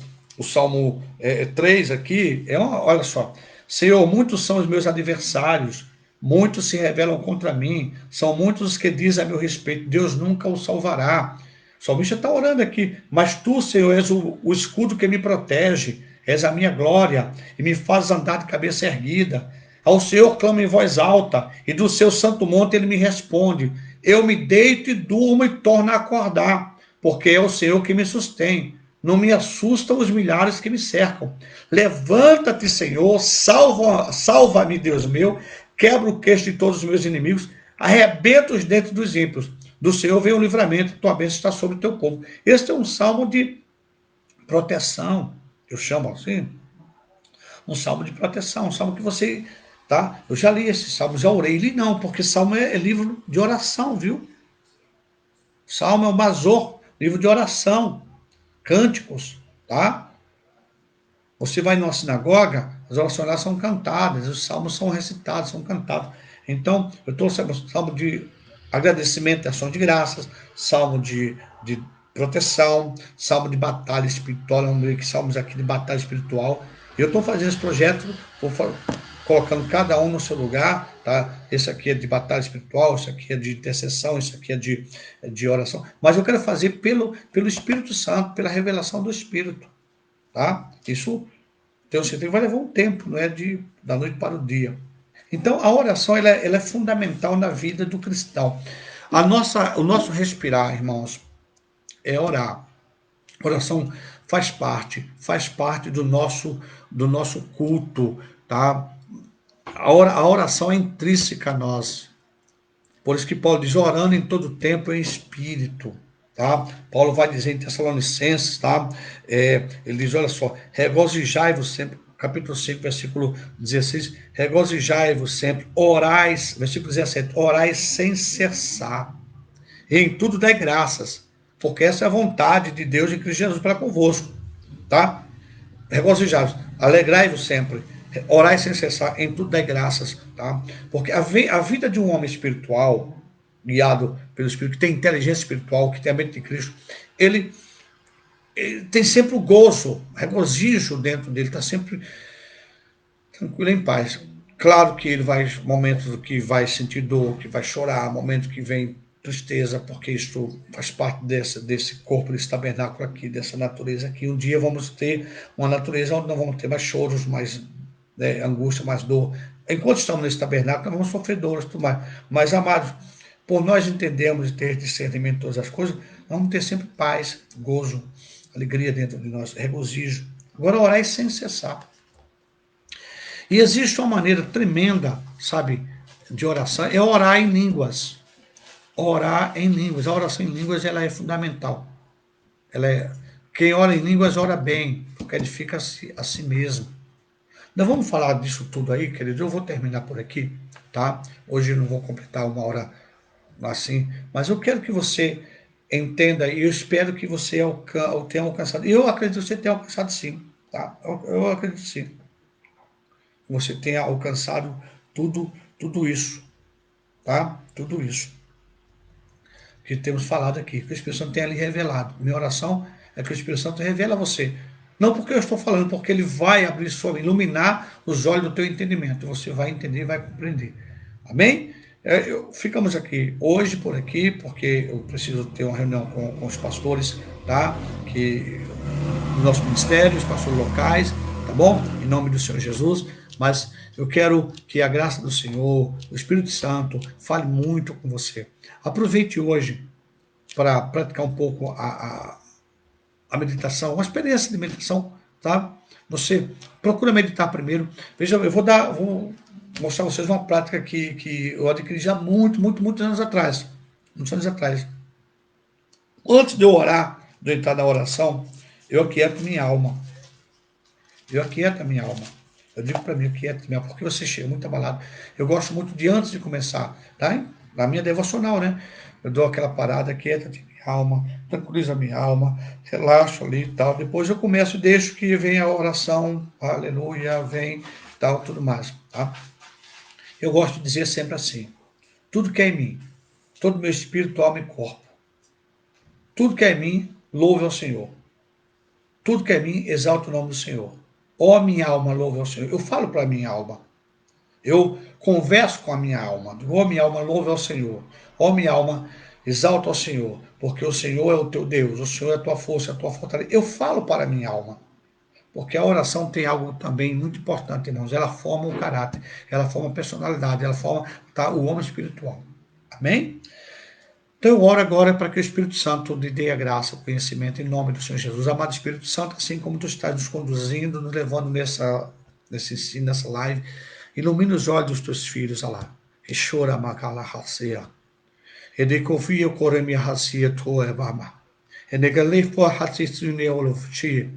3 aqui, olha só, Senhor, muitos são os meus adversários, muitos se rebelam contra mim, são muitos os que dizem a meu respeito, Deus nunca o salvará. O salmista está orando aqui, mas tu, Senhor, és o escudo que me protege, és a minha glória e me fazes andar de cabeça erguida. Ao Senhor clamo em voz alta, e do seu santo monte ele me responde. Eu me deito e durmo e torno a acordar, porque é o Senhor que me sustém. Não me assustam os milhares que me cercam. Levanta-te, Senhor, salva-me, Deus meu, quebra o queixo de todos os meus inimigos, arrebenta os dentes dos ímpios. Do Senhor vem o livramento, tua bênção está sobre o teu povo. Este é um salmo de proteção, eu chamo assim, um salmo de proteção, um salmo que você, tá? Eu já li esse salmo, já orei, li não, porque salmo é livro de oração, viu? Salmo é o Mazor, livro de oração, cânticos, tá? Você vai numa sinagoga, as orações lá são cantadas, os salmos são recitados, são cantados. Então, eu estou salmo de agradecimento, ação de graças, salmo de proteção, salmo de batalha espiritual, salmos aqui de batalha espiritual. Eu estou fazendo esse projeto, vou colocando cada um no seu lugar, tá? Esse aqui é de batalha espiritual, esse aqui é de intercessão, esse aqui é de oração. Mas eu quero fazer pelo Espírito Santo, pela revelação do Espírito, tá? Isso, tenho certeza que vai levar um tempo, não é da noite para o dia. Então, a oração ela é fundamental na vida do cristão. O nosso respirar, irmãos, é orar. Oração faz parte do nosso culto, tá? A oração é intrínseca a nós. Por isso que Paulo diz, orando em todo tempo em espírito. Tá? Paulo vai dizer em Tessalonicenses, tá? Ele diz, olha só, regozijai-vos sempre, capítulo 5, versículo 16, regozijai-vos sempre, orais, versículo 17, orais sem cessar, e em tudo dai graças, porque essa é a vontade de Deus em Cristo Jesus para convosco, tá? Regozijai-vos, alegrai-vos sempre, orai sem cessar, em tudo dai graças, tá? Porque a vida de um homem espiritual, guiado pelo Espírito, que tem inteligência espiritual, que tem a mente de Cristo, ele tem sempre o gozo, regozijo dentro dele, está sempre tranquilo, em paz. Claro que ele vai, momentos que vai sentir dor, que vai chorar, momentos que vem tristeza, porque isto faz parte desse corpo, desse tabernáculo aqui, dessa natureza aqui. Um dia vamos ter uma natureza onde não vamos ter mais choros, mais angústia, mais dor. Enquanto estamos nesse tabernáculo, nós vamos sofrer dores, tudo mais. Mas, amados, por nós entendermos e ter discernimento de todas as coisas, vamos ter sempre paz, gozo, alegria dentro de nós, regozijo. Agora, orar é sem cessar. E existe uma maneira tremenda, sabe, de oração, é orar em línguas. Orar em línguas. A oração em línguas ela é fundamental. Quem ora em línguas ora bem, porque edifica a si mesmo. Nós vamos falar disso tudo aí, querido. Eu vou terminar por aqui, tá? Hoje eu não vou completar uma hora assim, mas eu quero que você entenda e eu espero que você tenha alcançado. Eu acredito que você tenha alcançado sim, tá? Eu acredito sim. que você tenha alcançado tudo isso, tá? Tudo isso que temos falado aqui, que o Espírito Santo tenha lhe revelado. Minha oração é que o Espírito Santo revele a você. Não porque eu estou falando, porque ele vai abrir iluminar os olhos do teu entendimento. Você vai entender e vai compreender. Amém? Ficamos aqui hoje por aqui, porque eu preciso ter uma reunião com os pastores, tá? Do nosso ministério, os pastores locais, tá bom? Em nome do Senhor Jesus. Mas eu quero que a graça do Senhor, o Espírito Santo, fale muito com você. Aproveite hoje para praticar um pouco a meditação, uma experiência de meditação, tá? Você procura meditar primeiro. Veja, eu vou mostrar a vocês uma prática que eu adquiri já muitos anos atrás. Muitos anos atrás. Antes de eu orar, de eu entrar na oração, eu aquieto minha alma. Eu aquieto a minha alma. Eu digo para mim, aquieto minha alma, porque você chega muito abalado. Eu gosto muito de antes de começar, tá? Na minha devocional, né? Eu dou aquela parada, quieta de minha alma, tranquiliza a minha alma, relaxo ali e tal. Depois eu começo e deixo que venha a oração, aleluia, vem, tal, tudo mais, tá? Eu gosto de dizer sempre assim, tudo que é em mim, todo meu espírito, alma e corpo, tudo que é em mim, louve ao Senhor. Tudo que é em mim, exalta o nome do Senhor. Ó minha alma, louve ao Senhor. Eu falo para a minha alma. Eu converso com a minha alma. Ó minha alma, louve ao Senhor. Ó minha alma, exalta ao Senhor. Porque o Senhor é o teu Deus. O Senhor é a tua força, a tua fortaleza. Eu falo para a minha alma. Porque a oração tem algo também muito importante, irmãos. Ela forma o caráter. Ela forma a personalidade. Ela forma o homem espiritual. Amém? Então eu oro agora para que o Espírito Santo lhe dê a graça, o conhecimento, em nome do Senhor Jesus. Amado Espírito Santo, assim como tu estás nos conduzindo, nos levando nesse ensino, nessa live, ilumina os olhos dos teus filhos, Alá. E chora, Makala Hasea. E de confia o Coremia Hasea Toebama. E de Galepo Hatsitsune Olofchi.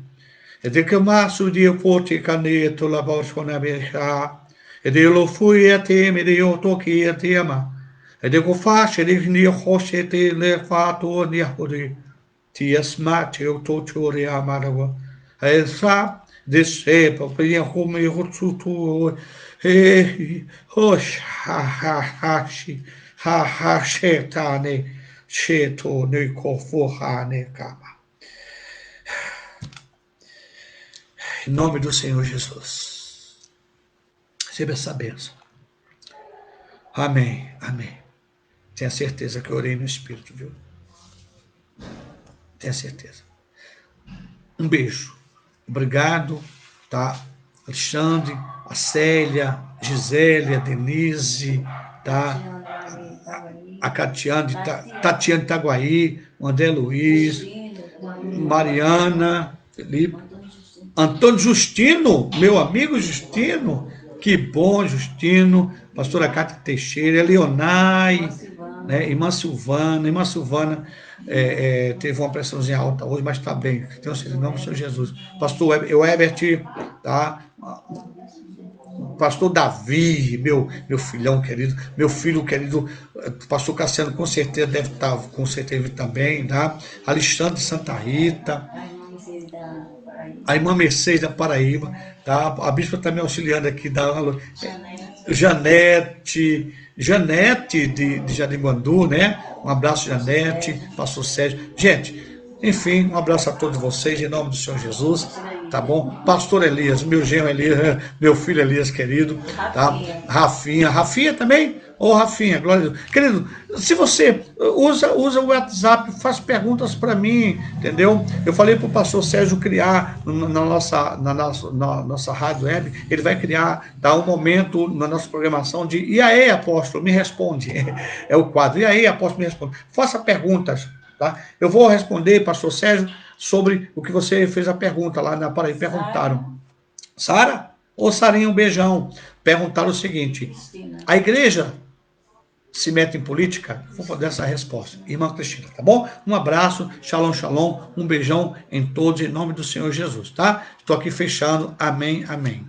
E de Kamasu de Pote Kane Tolabosconabecha. E de Lofui a Teme de Otoki a Tema. E de Gofache de Nihosete Lefato Nihori. Tiasma Teototori Amarawa. E sa descepa, pedia como eu tutu. Hosh ha shetane sheto ne kofuhane kama. Em nome do Senhor Jesus. Receba essa bênção. Amém, amém. Tenha certeza que eu orei no Espírito, viu? Tenha certeza. Um beijo. Obrigado, tá? Alexandre, a Célia, Gisélia, Denise, tá? A Catiane, Tatiane Itaguaí, o André Luiz, Mariana, Felipe, Antônio Justino, meu amigo Justino, que bom, Justino, pastora Cátia Teixeira, Leonai, né? Irmã Silvana, teve uma pressãozinha alta hoje, mas está bem, então, em nome do Senhor Jesus. Pastor Herbert, tá? Pastor Davi, meu filhão querido, meu filho querido, pastor Cassiano, com certeza deve estar, com certeza também, tá? Alexandre de Santa Rita, a irmã Mercedes da Paraíba, tá? A bispa está me auxiliando aqui, Janete de Jarimandu, né? Um abraço, Janete, pastor Sérgio. Gente, enfim, um abraço a todos vocês, em nome do Senhor Jesus, tá bom? Pastor Elias, meu genro Elias, meu filho Elias querido, tá? Rafinha também? Rafinha, glória a Deus. Querido, se você usa o WhatsApp, faz perguntas para mim, entendeu? Eu falei para o pastor Sérgio criar na nossa rádio web, ele vai criar, dar um momento na nossa programação de "E aí, apóstolo, me responde". É o quadro, "E aí, apóstolo, me responde". Faça perguntas, tá? Eu vou responder, pastor Sérgio, sobre o que você fez a pergunta lá na Paraíba. Perguntaram, Sara ou Sarinha, um beijão. Perguntaram o seguinte: a igreja se mete em política? Vou dar essa resposta. Irmã Cristina, tá bom? Um abraço, shalom, shalom, um beijão em todos, em nome do Senhor Jesus, tá? Estou aqui fechando. Amém, amém.